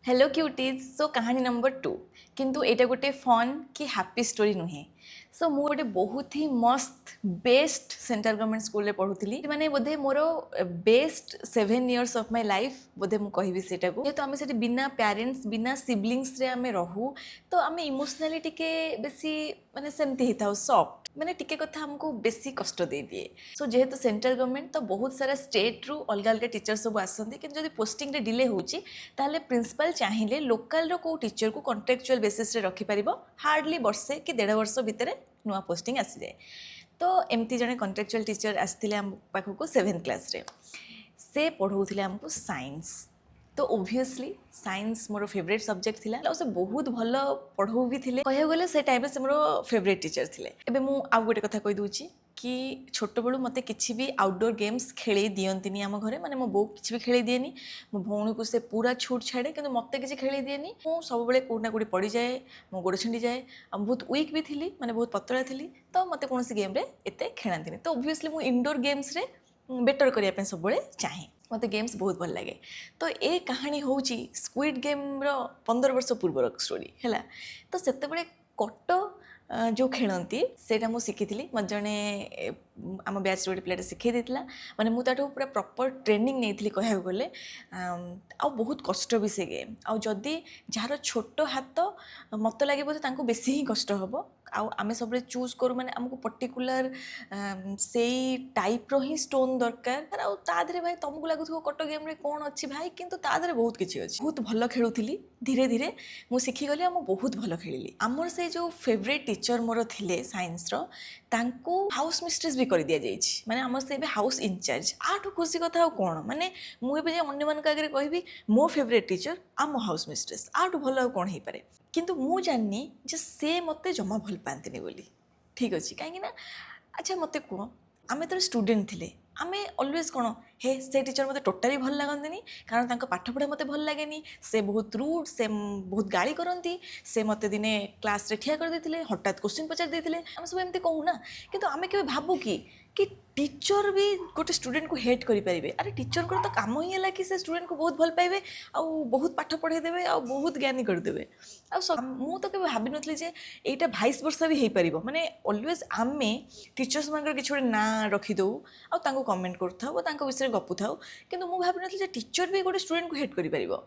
Hello cuties. सो कहानी number 2 किंतु एटा गोटे फन कि हैप्पी स्टोरी नुहे। सो मु गोटे बहुत ही मस्त बेस्ट सेंट्रल गवर्नमेंट स्कूल रे पढ़ुଥିଲି माने बोधे मोर best 7 years of my life बोधे मु कहबी सेटा को जेतो आमे सेठी बिना पेरेंट्स बिना सिबलिंग्स रे आमे रहू तो आमे इमोशनली टिके बेसी माने सेमती हिताउ सॉफ्ट माने टिके कथा हमको बेसी कष्ट दे दिए। सो जेहेतु सेंट्रल गवर्नमेंट तो बहुत सारा स्टेट रु अलग अलग टीचर सब आसती कि जब पोस्टिंग रे डिले होची ताले प्रिंसिपल चाहिए लोकल रो को टीचर को कॉन्ट्रेक्चुअल बेसिस रे रखि परिबो हार्डली वर्षे कि 1.5 वर्ष भितर नुआ पोस्टिंग आसी जाए। तो एमती जने कॉन्ट्रेक्चुअल टीचर आसते आम पाखक 7th क्लास रे से पढ़ाऊले आमको साइंस। तो ओब्वियसली साइंस मोर फेवरेट सब्जेक्ट थिला और से बहुत भल पढ़ाऊ भी थिले कहया गले से टाइम से मोर फेवरेट टीचर थिले। एबे मु आउ गोटे कथा कहि दूची कि छोट बड़ू मते किसी भी आउटडोर गेम्स खेले दियंतिनी आम घरे माने मो बो किसी भी खेले दिएनी मो भौणी को से पूरा छूट छाड़े किंतु मते किसी खेले दिएनी मु सब बेले कोना कोडी पड़ी जाए मो गोड़ छिंडी जाए आ बहुत वीक भी थिली माने बहुत पतला थिली तो मते कोनसी गेम रे एते खेलांतिनी। तो ओब्वियसली मु इंडोर गेम्स रे बेटर करिया पे सब बेले चाहे मते गेम्स बहुत भल लगे। तो ए कहानी होची स्क्विड गेम रो 15 वर्ष पूर्वर स्टोरी हैला। तो सेते बेले कटो जो खेलती सेटा मु शिखी मत जड़े आम बैच गोटे प्लेट शिखे देता माने मु ताठू पूरा प्रॉपर ट्रेनिंग नहीं कह गले आ बहुत कष्ट भी से गेम आदि जार छोट हाथ मत लगे बेसी ही कष्ट हम आमे सब चूज करूँ माने आमको पर्टिकुलर से टाइप रो ही स्टोन दरकार आधे भाई तुमको लगुथ कट गेम रे कौन अच्छी भाई किंतु ताधरे बहुत किसी अच्छी बहुत भल खेलुली धीरे धीरे मु शिखीगली आम बहुत भल खेली आमर से जो फेवरेट टीचर मोर थिले साइंस रो तांको हाउस मिस्ट्रेस भी कर दिया जाइछि माने आमर से हाउस इंचार्ज आठू खुशी कथा कौन माने मुझे अन्य मान आगे कहबी मो फेवरेट टीचर आम हाउस मिस्ट्रेस आठू भल कौन हो पारे किंतु मु जाननी जे से मते जमा भल पांतिनी बोली। ठीक अच्छे कहीं अच्छा मत कह आम तो स्टूडेंट थिले आमे ऑलवेज कौन हे से टीचर मते टोटाली भल लगती कारण तांको पाठ पढ़ा मते भल लगे से बहुत रूड से बहुत गाली करती से मते दिने क्लास रे ठिया कर देथिले हठात क्वेश्चन पचार देथिले आम सब एमती कहू ना किंतु आमे केबे भाबू कि टीचर भी गोटे स्टूडेंट को हेट करि परिबे। अरे टीचर को तो काम ही है कि से स्टूडेंट को बहुत भल पाइबे आ बहुत पाठ पढ़े देबे आ बहुत ज्ञानी कर देबे आ मु तो केबे भाबी नथली जे एटा 22 वर्ष भी हे परिबो माने ऑलवेज आमे टीचर्स मानकर किछ गोटे ना रखी दउ आ तांको कमेंट करथाउ तांको विषय गपु थाउ किंतु मु भाबी नथली जे टीचर भी गोटे स्टूडेंट को हेट करि परिबो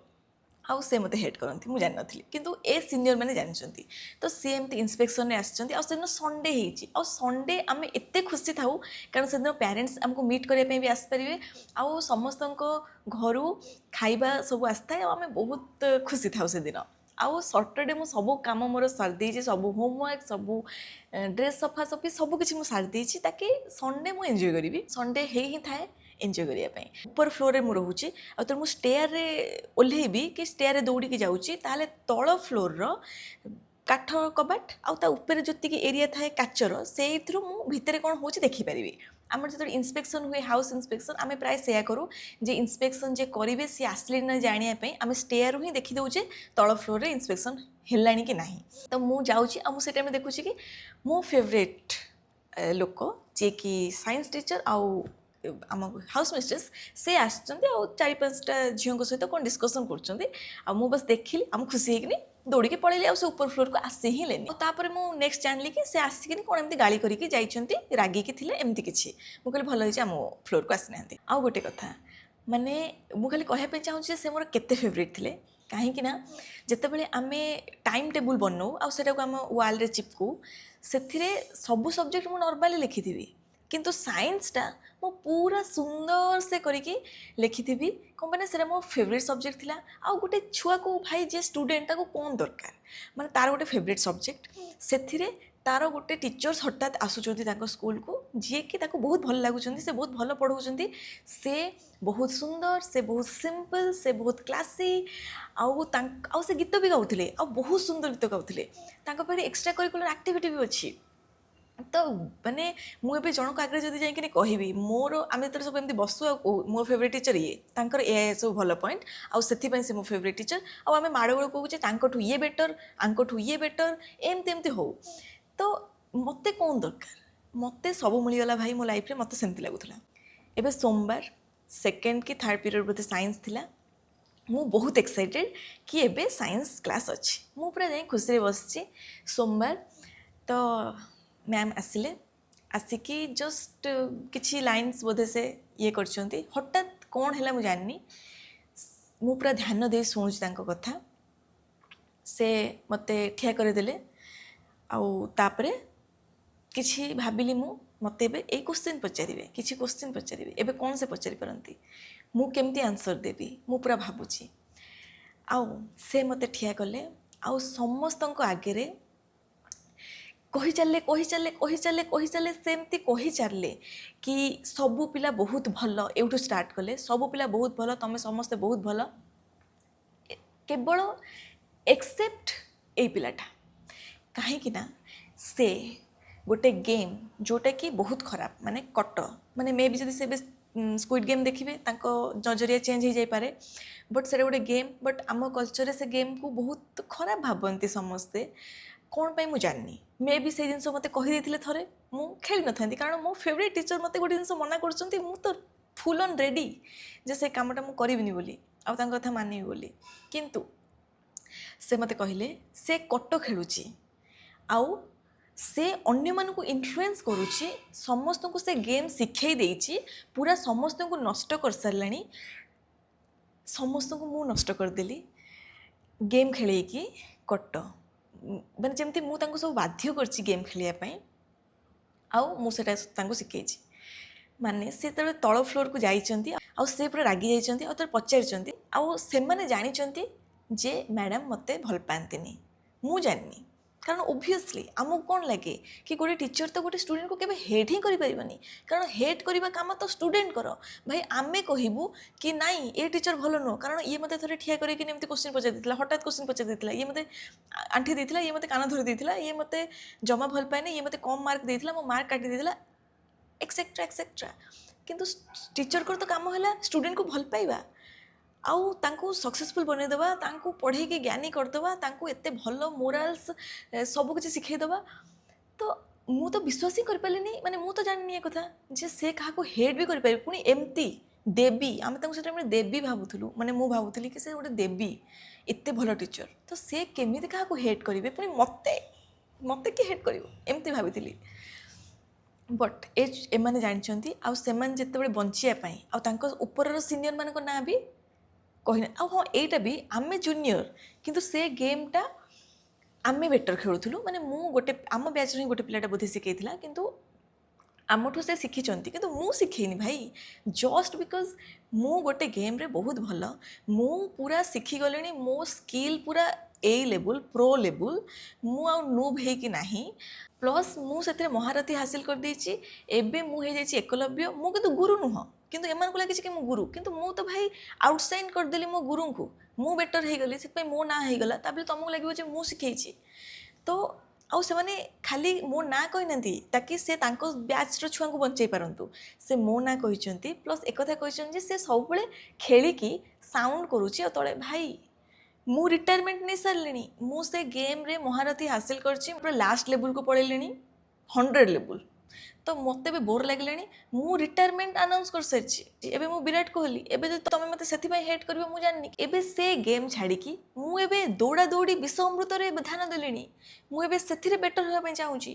आउ से मते हेट करती मुझे जान नी किंतु ए सीनियर मैंने जानते। तो सी एमती इन्स्पेक्शन में आसछन्ती आ सेदिन संडे होईची आ संडे आम एते खुशी थाउ कारण सेदिन पेरेंट्स आमको मीट करने भी आसपारे आउ समस्त घर खाइबा सब आसता है आम बहुत खुशी थाउ से दिन आउ सटरडे मु सब काम मोर सारी सब होमवर्क सब ड्रेस सफा सफी सब किसी मुझे सारी ताकि संडे मु एंजॉय करी संडे ही थाए एंजॉय करने ऊपर फ्लोर रे मु रोचे तो मुझे स्टेयर रे ओल्हेबी कि स्टेयर रे दौड़ी की जाऊँगी ताले तल फ्लोर रो काठ कबाट आउ ऊपर जी एरिया थाए काचर से भितर कौन हो देखिपारि आम जो इन्स्पेक्शन हुए हाउस इन्स्पेक्शन आम प्राय से करूँ जे इन्स्पेक्शन जे करेंगे सी आसले ना जानापी आम स्टेयर ही देखी दौचे तल फ्लोर रे इन्स्पेक्शन है कि ना। तो मुझे मुझे टाइम देखुची कि मो फेवरेट लोक जे कि साइंस टीचर आउ आम हाउस मिस्ट्रेस से आसछन्ती आ 4-5टा झील सहित कौन डिस्कसन कर बस देखिली आम खुशी होगी दौड़ी के पड़े से ऊपर फ्लोर को आसी ही लेनी तापर मु नेक्स्ट जानली कि से आसिक कौन एमती गाड़ी करके जाइछन्ती रागिकी थिले एमती किछि मु कहली भल होइछ आम फ्लोर को आसी नांती। आ गोटे कथा माने मु खाली कहया चाहूँ से मोर केते फेवरेट थिले कहीं जितेबाला आम टाइम टेबुल बनाऊ आटा आम वाल रे चिपकू से सब सब्जेक्ट मु नॉर्मली लिखी किंतु साइंसटा मु पूरा सुंदर से करके लिखी कौन मैंने से मो फेवरेट सब्जेक्ट थिला आ गोटे छुआ को भाई जे स्टूडेंट ताको कौन दरकार माने तार गोटे फेवरेट सब्जेक्ट से तार गोटे टीचर्स हठात आसुँच स्कूल को जी कि ताको बहुत भल लगुच से बहुत भल पढ़ाऊँ से बहुत सुंदर से बहुत सिंपल से बहुत क्लासी आउ से गीत भी गाउले आ बहुत सुंदर गीत गाउले एक्स्ट्रा करिकुलर एक्टिविटी भी अच्छी। तो माने मुझे जनक आगे जब जाकि कहबी मोर आम तो सब एमती बसु मो फेवरेट टीचर ये सब भल पॉइंट आउ से मो फेवरेट टीचर आम माड़ गोड़ कहूचे ये बेटर आंकठू ये बेटर एमती एमती हो। तो मत कौन दरकार मत सब मिलगला भाई मो लाइफ मत सेमती लगुला। एबे सोमवार सेकेंड कि थर्ड पीरियड बोधे साइंस थिला ମୁଁ ବହୁତ ଏକ୍ସାଇଟେଡ଼ କି ଏବେ ସାଇନ୍ସ କ୍ଲାସ୍ ଅଛି। ମୁଁ ପୁରା ଯାଇ ଖୁସିରେ ବସିଛି। ସୋମବାର ତ ମ୍ୟାମ୍ ଆସିଲେ, ଆସିକି ଜଷ୍ଟ କିଛି ଲାଇନ୍ସ ବୋଧେ ସେ ଇଏ କରିଛନ୍ତି। ହଠାତ୍ କ'ଣ ହେଲା ମୁଁ ଜାଣିନି, ମୁଁ ପୁରା ଧ୍ୟାନ ଦେଇ ଶୁଣୁଛି ତାଙ୍କ କଥା। ସେ ମୋତେ ଠିଆ କରିଦେଲେ, ଆଉ ତାପରେ କିଛି ଭାବିଲି ମୁଁ, ମୋତେ ଏବେ ଏଇ କ୍ୱେଶ୍ଚିନ୍ ପଚାରିବେ, କିଛି କ୍ୱେଶ୍ଚିନ୍ ପଚାରିବେ, ଏବେ କ'ଣ ସେ ପଚାରି ପାରନ୍ତି, ମୁଁ କେମିତି ଆନ୍ସର୍ ଦେବି, ମୁଁ ପୁରା ଭାବୁଛି। ଆଉ ସେ ମୋତେ ଠିଆ କଲେ, ଆଉ ସମସ୍ତଙ୍କ ଆଗରେ କହିଚାଲେ ସେମିତି କହିଚାଲିଲେ କି ସବୁ ପିଲା ବହୁତ ଭଲ, ଏଇଠୁ ଷ୍ଟାର୍ଟ କଲେ, ସବୁ ପିଲା ବହୁତ ଭଲ, ତମେ ସମସ୍ତେ ବହୁତ ଭଲ, କେବଳ ଏକ୍ସେପ୍ଟ ଏଇ ପିଲାଟା। କାହିଁକି ନା ସେ ଗୋଟେ ଗେମ୍ ଯେଉଁଟାକି ବହୁତ ଖରାପ, ମାନେ କଟ, ମାନେ ମେ ବି ଯଦି ସେ ଏବେ ସ୍କୁଇଡ୍ ଗେମ୍ ଦେଖିବେ ତାଙ୍କ ନଜରିଆ ଚେଞ୍ଜ ହେଇଯାଇପାରେ, ବଟ୍ ସେଇଟା ଗୋଟେ ଗେମ୍। ବଟ୍ ଆମ କଲଚରରେ ସେ ଗେମ୍କୁ ବହୁତ ଖରାପ ଭାବନ୍ତି ସମସ୍ତେ। କ'ଣ ପାଇଁ ମୁଁ ଜାଣିନି, ମେ ବି ସେଇ ଜିନିଷ ମୋତେ କହିଦେଇଥିଲେ ଥରେ, ମୁଁ ଖେଳି ନଥାନ୍ତି। କାରଣ ମୋ ଫେଭରେଟ୍ ଟିଚର୍ ମୋତେ ଗୋଟେ ଜିନିଷ ମନା କରୁଛନ୍ତି, ମୁଁ ତ ଫୁଲ୍ ଅନ୍ ରେଡ଼ି ଯେ ସେ କାମଟା ମୁଁ କରିବିନି ବୋଲି, ଆଉ ତାଙ୍କ କଥା ମାନିବି ବୋଲି। କିନ୍ତୁ ସେ ମୋତେ କହିଲେ ସେ କଟ ଖେଳୁଛି, ଆଉ ସେ ଅନ୍ୟମାନଙ୍କୁ ଇନଫ୍ଲୁଏନ୍ସ କରୁଛି, ସମସ୍ତଙ୍କୁ ସେ ଗେମ୍ ଶିଖେଇ ଦେଇଛି, ପୁରା ସମସ୍ତଙ୍କୁ ନଷ୍ଟ କରିସାରିଲାଣି। ସମସ୍ତଙ୍କୁ ମୁଁ ନଷ୍ଟ କରିଦେଲି ଗେମ୍ ଖେଳେଇକି। କଟ ମାନେ ଯେମିତି ମୁଁ ତାଙ୍କୁ ସବୁ ବାଧ୍ୟ କରିଛି ଗେମ୍ ଖେଳିବା ପାଇଁ, ଆଉ ମୁଁ ସେଇଟା ତାଙ୍କୁ ଶିଖେଇଛି। ମାନେ ସେ ଯେତେବେଳେ ତଳ ଫ୍ଲୋରକୁ ଯାଇଛନ୍ତି, ଆଉ ସେ ପୁରା ରାଗି ଯାଇଛନ୍ତି, ଆଉ ତାର ପଚାରିଛନ୍ତି, ଆଉ ସେମାନେ ଜାଣିଛନ୍ତି ଯେ ମ୍ୟାଡ଼ାମ୍ ମୋତେ ଭଲ ପାଆନ୍ତିନି। ମୁଁ ଜାଣିନି, କାରଣ ଓଭିୟସଲି ଆମକୁ କ'ଣ ଲାଗେ କି ଗୋଟେ ଟିଚର୍ ତ ଗୋଟେ ଷ୍ଟୁଡେଣ୍ଟକୁ କେବେ ହେଟ୍ ହିଁ କରିପାରିବନି, କାରଣ ହେଟ୍ କରିବା କାମ ତ ଷ୍ଟୁଡେଣ୍ଟଙ୍କର। ଭାଇ ଆମେ କହିବୁ କି ନାଇଁ ଏ ଟିଚର୍ ଭଲ ନୁହଁ, କାରଣ ଇଏ ମୋତେ ଥରେ ଠିଆ କରିକି ଏମିତି କ୍ୱେଶ୍ଚିନ୍ ପଚାରି ଦେଇଥିଲା, ହଠାତ୍ କ୍ୱେଶ୍ଚିନ୍ ପଚାରି ଦେଇଥିଲା, ଇଏ ମୋତେ ଆଣ୍ଠି ଦେଇଥିଲା, ଇଏ ମୋତେ କାନ ଧରି ଦେଇଥିଲା, ଇଏ ମୋତେ ଜମା ଭଲ ପାଏନି, ଇଏ ମୋତେ କମ୍ ମାର୍କ ଦେଇଥିଲା, ମୋ ମାର୍କ କାଟି ଦେଇଥିଲା, ଏକ୍ସେଟ୍ରା ଏକ୍ସେଟ୍ରା। କିନ୍ତୁ ଟିଚର୍ଙ୍କର ତ କାମ ହେଲା ଷ୍ଟୁଡେଣ୍ଟକୁ ଭଲ ପାଇବା, ଆଉ ତାଙ୍କୁ ସକ୍ସେସଫୁଲ୍ ବନେଇଦେବା, ତାଙ୍କୁ ପଢ଼େଇକି ଜ୍ଞାନୀ କରିଦେବା, ତାଙ୍କୁ ଏତେ ଭଲ ମୋରାଲ୍ସ ସବୁକିଛି ଶିଖେଇଦେବା। ତ ମୁଁ ତ ବିଶ୍ୱାସ ହିଁ କରିପାରିଲିନି, ମାନେ ମୁଁ ତ ଜାଣିନି ଏ କଥା ଯେ ସେ କାହାକୁ ହେଟ୍ ବି କରିପାରିବେ, ପୁଣି ଏମିତି ଦେବୀ। ଆମେ ତାଙ୍କୁ ସେ ଟାଇମ୍ରେ ଦେବୀ ଭାବୁଥିଲୁ, ମାନେ ମୁଁ ଭାବୁଥିଲି କି ସେ ଗୋଟେ ଦେବୀ, ଏତେ ଭଲ ଟିଚର୍, ତ ସେ କେମିତି କାହାକୁ ହେଟ୍ କରିବେ, ପୁଣି ମୋତେ କିଏ ହେଟ୍ କରିବ, ଏମିତି ଭାବିଥିଲି। ବଟ୍ ଏମାନେ ଜାଣିଛନ୍ତି, ଆଉ ସେମାନେ ଯେତେବେଳେ ବଞ୍ଚିବା ପାଇଁ, ଆଉ ତାଙ୍କ ଉପରର ସିନିୟରମାନଙ୍କ ନାଁ ବି କହିନା। ଆଉ ହଁ, ଏଇଟା ବି ଆମେ ଜୁନିୟର, କିନ୍ତୁ ସେ ଗେମ୍ଟା ଆମେ ବେଟର୍ ଖେଳୁଥିଲୁ। ମାନେ ମୁଁ ଗୋଟେ, ଆମ ବ୍ୟାଚ୍ରେ ହିଁ ଗୋଟେ ପିଲାଟା ବୋଧେ ଶିଖେଇଥିଲା, କିନ୍ତୁ ଆମଠୁ ସେ ଶିଖିଛନ୍ତି, କିନ୍ତୁ ମୁଁ ଶିଖେଇନି ଭାଇ। ଜଷ୍ଟ ବିକଜ୍ ମୁଁ ଗୋଟେ ଗେମ୍ରେ ବହୁତ ଭଲ, ମୁଁ ପୁରା ଶିଖିଗଲିଣି, ମୋ ସ୍କିଲ୍ ପୁରା ଏ ଲେବୁଲ୍, ପ୍ରୋ ଲେବୁଲ୍, ମୁଁ ଆଉ ନୁବ୍ ହେଇକି ନାହିଁ। ପ୍ଲସ୍ ମୁଁ ସେଥିରେ ମହାରଥୀ ହାସିଲ କରିଦେଇଛି। ଏବେ ମୁଁ ହେଇଯାଇଛି ଏକଲବ୍ୟ। ମୁଁ କିନ୍ତୁ ଗୁରୁ ନୁହଁ, କିନ୍ତୁ ଏମାନଙ୍କୁ ଲାଗିଛି କି ମୁଁ ଗୁରୁ, କିନ୍ତୁ ମୁଁ ତ ଭାଇ ଆଉଟସାଇନ୍ କରିଦେଲି ମୋ ଗୁରୁଙ୍କୁ। ମୁଁ ବେଟର୍ ହେଇଗଲି, ସେଥିପାଇଁ ମୋ ନାଁ ହେଇଗଲା। ତାପରେ ତୁମକୁ ଲାଗିବ ଯେ ମୁଁ ଶିଖେଇଛି। ତ ଆଉ ସେମାନେ ଖାଲି ମୋ ନାଁ କହିନାହାନ୍ତି ତାକି ସେ ତାଙ୍କ ବ୍ୟାଚ୍ର ଛୁଆଙ୍କୁ ବଞ୍ଚେଇ ପାରନ୍ତୁ, ସେ ମୋ ନାଁ କହିଛନ୍ତି। ପ୍ଲସ୍ ଏକଥା କହିଛନ୍ତି ଯେ ସେ ସବୁବେଳେ ଖେଳିକି ସାଉଣ୍ଡ କରୁଛି ଆଉ ତଳେ। ଭାଇ ମୁଁ ରିଟାୟାରମେଣ୍ଟ ନେଇସାରିଲିଣି, ମୁଁ ସେ ଗେମ୍ରେ ମହାରଥୀ ହାସିଲ କରିଛି, ପୁରା ଲାଷ୍ଟ ଲେବୁଲ୍କୁ ପଳେଇଲିଣି, 100 ଲେବୁଲ୍। ତ ମୋତେ ଏବେ ବୋର୍ ଲାଗିଲାଣି, ମୁଁ ରିଟାୟାରମେଣ୍ଟ ଆନାଉନ୍ସ କରିସାରିଛି, ଏବେ ମୁଁ ବିରାଟ କୋହଲି। ଏବେ ଯଦି ତୁମେ ମୋତେ ସେଥିପାଇଁ ହେଟ୍ କରିବ ମୁଁ ଜାଣିନି। ଏବେ ସେ ଗେମ୍ ଛାଡ଼ିକି ମୁଁ ଏବେ ଦୌଡ଼ା ଦୌଡ଼ି ବିଷ ଅମୃତରେ ଧ୍ୟାନ ଦେଲିଣି। ମୁଁ ଏବେ ସେଥିରେ ବେଟର୍ ହେବା ପାଇଁ ଚାହୁଁଛି,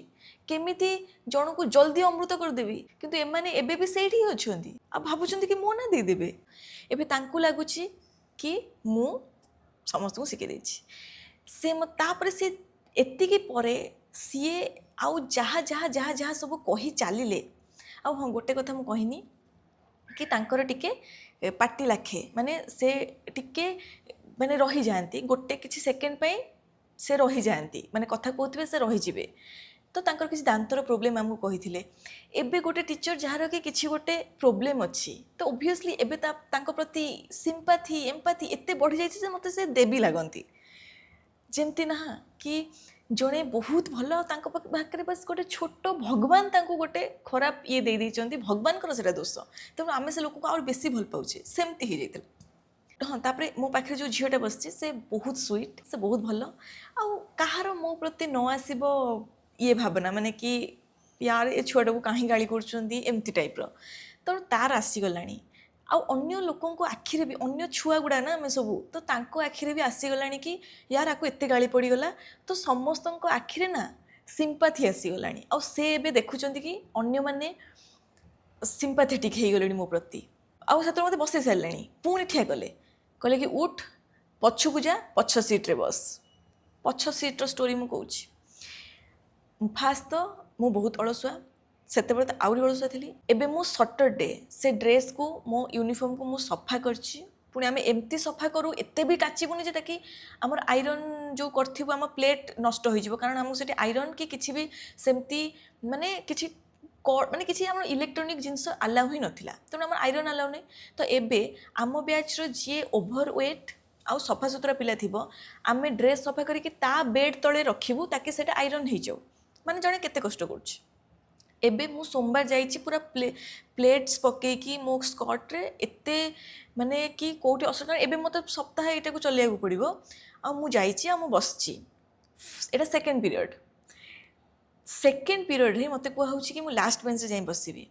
କେମିତି ଜଣକୁ ଜଲ୍ଦି ଅମୃତ କରିଦେବି। କିନ୍ତୁ ଏମାନେ ଏବେ ବି ସେଇଠି ହିଁ ଅଛନ୍ତି, ଆଉ ଭାବୁଛନ୍ତି କି ମୋ ନାଁ ଦେଇଦେବେ। ଏବେ ତାଙ୍କୁ ଲାଗୁଛି କି ମୁଁ ସମସ୍ତଙ୍କୁ ଶିଖେଇ ଦେଇଛି। ତାପରେ ସେ ଏତିକି ପରେ ସିଏ ଆଉ ଯାହା ଯାହା ଯାହା ଯାହା ସବୁ କହି ଚାଲିଲେ। ଆଉ ହଁ, ଗୋଟେ କଥା ମୁଁ କହିନି କି ତାଙ୍କର ଟିକେ ପାଟି ଲାଖେ, ମାନେ ସେ ଟିକେ ମାନେ ରହିଯାଆନ୍ତି, ଗୋଟେ କିଛି ସେକେଣ୍ଡ ପାଇଁ ସେ ରହିଯାଆନ୍ତି, ମାନେ କଥା କହୁଥିବେ ସେ ରହିଯିବେ। ତ ତାଙ୍କର କିଛି ଦାନ୍ତର ପ୍ରୋବ୍ଲେମ୍ ଆମକୁ କହିଥିଲେ। ଏବେ ଗୋଟେ ଟିଚର୍ ଯାହାର କି କିଛି ଗୋଟେ ପ୍ରୋବ୍ଲେମ୍ ଅଛି, ତ ଓଭିୟସଲି ଏବେ ତାଙ୍କ ପ୍ରତି ସିମ୍ପାଥି ଏମ୍ପାଥି ଏତେ ବଢ଼ିଯାଇଛି ଯେ ମୋତେ ସେ ଦେବୀ ଲାଗନ୍ତି। ଯେମିତି ନା କି ଜଣେ ବହୁତ ଭଲ, ତାଙ୍କ ପାଖରେ ବାସ୍ ଗୋଟେ ଛୋଟ ଭଗବାନ ତାଙ୍କୁ ଗୋଟେ ଖରାପ ଇଏ ଦେଇଦେଇଛନ୍ତି, ଭଗବାନଙ୍କର ସେଇଟା ଦୋଷ, ତେଣୁ ଆମେ ସେ ଲୋକକୁ ଆହୁରି ବେଶୀ ଭଲ ପାଉଛେ, ସେମିତି ହେଇଯାଇଥିଲା। ହଁ, ତାପରେ ମୋ ପାଖରେ ଯେଉଁ ଝିଅଟା ବସିଛି ସେ ବହୁତ ସୁଇଟ୍, ସେ ବହୁତ ଭଲ, ଆଉ କାହାର ମୋ ପ୍ରତି ନ ଆସିବ ଇଏ ଭାବନା, ମାନେ କି ୟାର ଏ ଛୁଆଟାକୁ କାହିଁ ଗାଳି କରୁଛନ୍ତି, ଏମିତି ଟାଇପ୍ର। ତେଣୁ ତାର ଆସିଗଲାଣି। आउ अन्य लोकंको आखिरे भी अन्य छुआ गुड़ा ना आम सब तो तांको आखिरे भी आसीगलानी कि यार आको एते गाली पड़गला तो समस्तंको आखिरे ना सिंपाथी आसीगलानी आ से एबे देखुचंती कि अन्य माने सिंपाथेटिक हो गले मो प्रति आउ से मत बसई सारे पुणी ठिया कले कहले कि उठ पछकू जा पछ सीट्रे बस पछ सीट्र स्टोरी मु कहूँ फास्ट तो मु बहुत अलसुआ से तो आहरी अलसुआ थी एबे मु सटरडे से ड्रेस को मो यूनिफॉर्म को मु सफा करछि पुणी आम एमती सफा करूँ एत भी काचिबुनि जे ताकि आमर आयरन जो करथिबो आम प्लेट नष्ट हो जिवो कारण आमको सेठी आयरन कि किछि भी सेमती माने किछि माने किसी आम इलेक्ट्रोनिक जिनस आलाउ ही नाला तेणु आम आयरन आलाउ नहीं तो एबे आम बैच जी ओभर वेट आउ सफा सुतरा पिला थी आम ड्रेस सफा करके बेड तले रखिबू ताकि सेटा आयरन हो जाऊ माने जड़े केते कष्ट करुच्छ एबे मु सोमवार जाइछि पूरा प्लेट्स पकेकी मो स्कर्ट रे एते माने कि कोठी असुविधा एबे मत सप्ताह एटा को चलिया पड़ो आ मु जाइछि आ मु बसछि एटा सेकेंड पीरियड रे मते कहूँ कि मु लास्ट बेंच जाई बसबी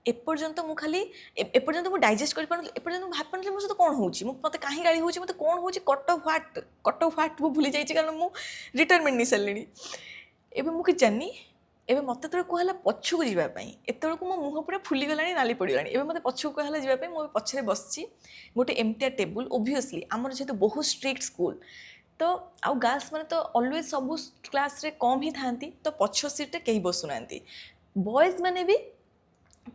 एपर्यंत मु खाली एपर्यंत मु डाइजेस्ट कर पार एपर्यंत भाव पानी मो सहित कौन होची मत कहीं गाड़ी होची मत कौन होची कट ऑफ व्हाट मु भूली जाइछि कारण मु रिटायरमेंट नहीं सारे एबे मु कि जानी एबे मते तो कहला पछकू जीवाई एत मो मुह पूरा फुलीगला नाली पड़गलानी एबे मते पछकू कहला जीवाई मो पछरे बसछि गोटे एमतिया टेबुल ओब्वियसली आमर जेहेतु बहुत स्ट्रिक्ट स्कूल तो आउ गर्ल्स मैंने तो ऑलवेज सब क्लास रे कम ही थांती तो पछ सीट कहीं बसुना बॉयज मैंने भी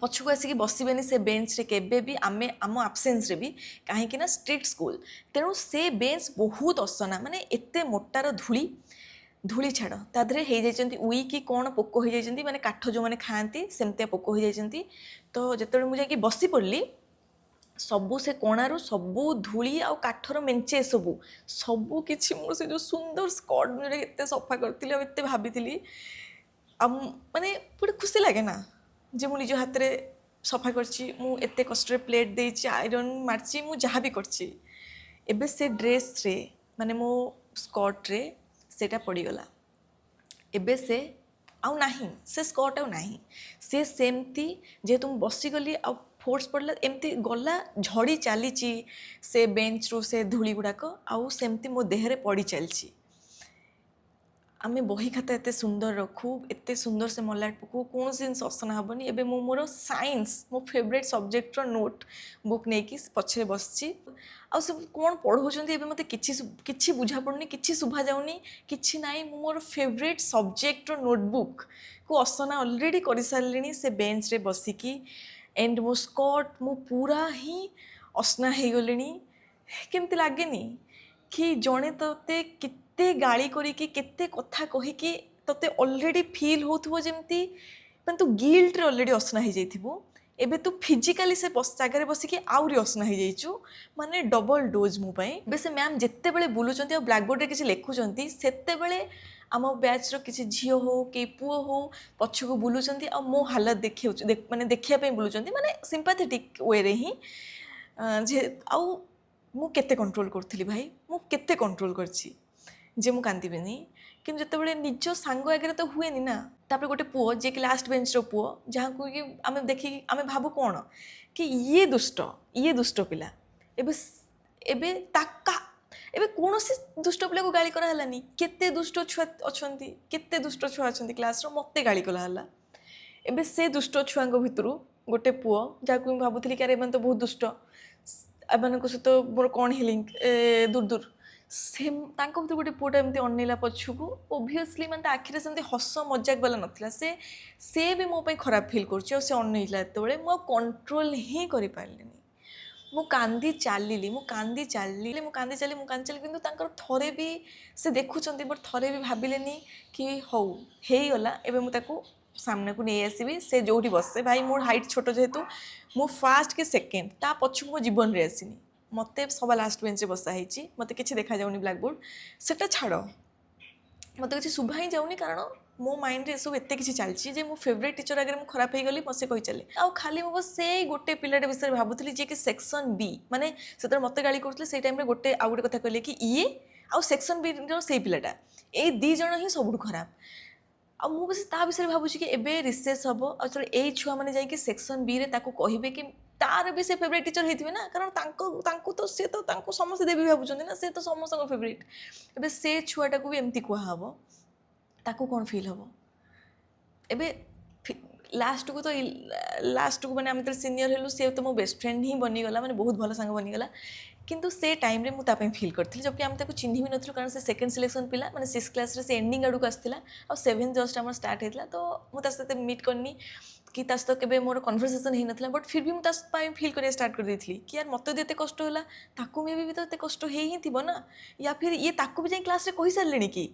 पछकू आसिक बसबेनि से बेंच रे केबे भी आमे आम आब्सेन्स रे भी कहीं स्ट्रिक्ट स्कूल तेणु से बेंच बहुत असना माने एते मोटार धूली छाड़ तादे हो उई कि कौन पोक हो जाती माने काठ जो मैंने खाती सेमतिया पोक हो जाती तो जिते मुझे बसी पड़ी सबू से कोणारू सबू धूली आ काठर मेंचे सबू किछि मोर से जो सुंदर स्कर्ट मुझे एत सफा करी एत भाभी माने पूरा खुशी लगे ना जे मु निज हाथ में सफा करते कष्ट प्लेट देछि आयरन मार्ची मु जहाँ भी करछि एबे से ड्रेस रे माने मो स्कर्ट रे सेटा पड़ीगला एबे से आउ नाही से स्कर्ट आउ नाही से सेमती जेहेतु मुझे बसीगली आ फोर्स पड़ला एमती गला झड़ी चली से बेंच रू से धूली गुड़ाक आउ सेमती मो देहरे पड़ी चलची आमे बही खाता एते सुंदर रखू एते सुंदर से मलाट पकू कौन जिन असना हेनी एबे मो मोर साइंस मो फेवरेट सब्जेक्टर नोट बुक नहीं कि पछे बसची आ सब कौन पढ़ाऊँ एबे मते किछि बुझा पड़नी किछि शुभा जाउनी किछि नाई मोर फेवरेट सब्जेक्टर नोटबुक को असना ऑलरेडी कर सारे से बेंच रे बसिकी एंड मो स्कर्ट मो पूरा ही असना हो गले केमती लगेनि कि जड़े ते केते गाली करिकी केते कथा कहिकी तते ऑलरेडी फील होथबो जेमती माने तू गिल्ट रे ऑलरेडी असना हो जाइथिबो एबे तू फिजिकली से जगह बसिकी आउरी असना हो जाइछु माने डबल डोज मो पई बे से मैम जेते बेले बुलुचंती आ ब्लैक बोर्ड रे किछि लेखुचंती सेते बेले आम बैच रो किसी झील हो कि पुओ हो पछकू बुलुचंती आ मो हालत देखिए माने देखिया बुलुचंती माने सिंपाथेटिक वे रे ही जे आउ मु केते कंट्रोल करथली भाई मु केते कंट्रोल करछि जे मु कांदीबेनी कि जिते निज सांग आगे तो हुए ना तापर गोटे पुओ जे कि लास्ट बेंच रो पुओ जहाँ को कि आम देखी आम भावु कौन कि ये दुष्ट पिला एबे एबे ताका एबे कौन दुष्ट पिला को गाली करालानी केते दुष्ट छुआ अछंती केते दुष्ट छुआ अछंती क्लास रो मते गाली कलाला एबे से दुष्ट छुआंग भितरु गोटे पुओ जहाँ को भावुली कि एमान तो बहुत दुष्ट एमान सहित मोर कौन हिलिंग दूर दूर से भर गोटे पुआटा एमती अनेला पछकू ओब्वियसली मैंने आखिरे से हस मजाक वाला नाला से भी मो खराब फिल कर अनेला ये मुझे कंट्रोल ही कर पारे मु कांदी चली कि थे भी से देखुं बट थे भी भाविले कि हौ गला एवं मुझे सामने को नहीं आसबि से जो बसे भाई मोर हाइट छोट जेहेतु मु फास्ट कि सेकेंड ता पछकू मो जीवन रे आसनी मत सभा लास्ट बेंच बसाई मत कि देखा जाऊनी ब्लैक बोर्ड से छाड़ मत कि शुभा ही जाऊनी कारण मो माइंड रे सब एत किसी चलती जे मो फेवरेट टीचर आगे मुझे खराब हो गली मत से कही चले आउ खाली मो से गोटे पिलाटे विषय भावुली जी कि सेक्शन बी माने से मत गाड़ी करते से टाइम गोटे आउ गोटे कथा कहले कि ये आउ सेक्शन बी से पिलाटा ये दी जन ही सब खराब आ मुझे ता विषय भावुँ कि एबे रिसेस हम और ये छुआ मैंने जाकि सेक्शन बी रे ताको कहिबे कि तार भी से फेवरेट टीचर होइथिबे ना कारण तांको तो से तो तांको समस्त देवी भाबुचंदी ना से तो समस्त को फेवरेट एबे से छुआटा को भी एमती कुआ हबो ताको कोन फील हबो एबे लास्ट को तो लास्ट को माने हम सीनियर हेलु से तो मो बेस्ट फ्रेंड ही बनी गला माने बहुत भल सांग बनी गला किंतु से टाइम रे मु ता पई फील करथि जबकि हम ताको चिन्हि भी नथु कारण से सेकंड सिलेक्शन पिला माने 6 क्लास रे से एंडिंग आडू आसथिला और 7 जस्ट हमर स्टार्ट हेतला तो मु ता सते मीट करनी कि तास तो केबे मोर कन्वर्सेशन ही नथला बट फिर भी मु तास पई फील करे स्टार्ट कर देथली कि यार मते देते कष्ट होला ताको मे भी तो ते कष्ट हे ही थिबो ना या फिर ये ताको भी जाई क्लास रे कहि सरलेनी कि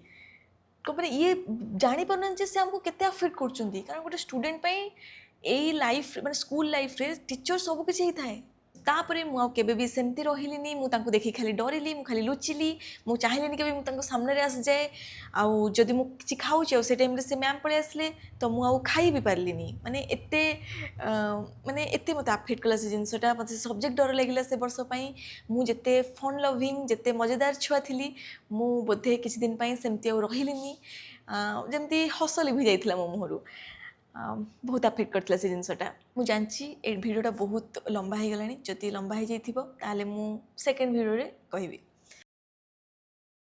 मैंने ये जानी पारना से हमको केते अफेक्ट करछंती कारण गोटे स्टूडेंट पई एई लाइफ माने स्कूल लाइफ रे टीचर सब किछि ही थाए तापरे मु आ केबे भी सेमती रहिलिनी मु तांको देखि खाली डरिली मु खाली लुचिली मु चाहेलिनी केबे मु तांको सामने रे आस जाए आउ जदि मु किछि खाउछि से टाइम रे से मैम पळे आसले तो मु आउ खाई भी पारलिनी माने एते मते अफेक्ट कला से जिनसटा मते सब्जेक्ट डर लागिला से वर्ष पई मु जते फन लविंग जते मजेदार छुआ थिली मु बोधे किछि दिन पई सेमती आउ रहिलिनी जेमती हसल भी जाइथिला मो मुहरु बहुत अफेक्ट करथिला से जिनसटा मु जानछि ए भिडियोटा बहुत लंबा हो गलानी जति लंबा हो जाइथिबो ताले मु सेकंड भिडियो रे कहिबी।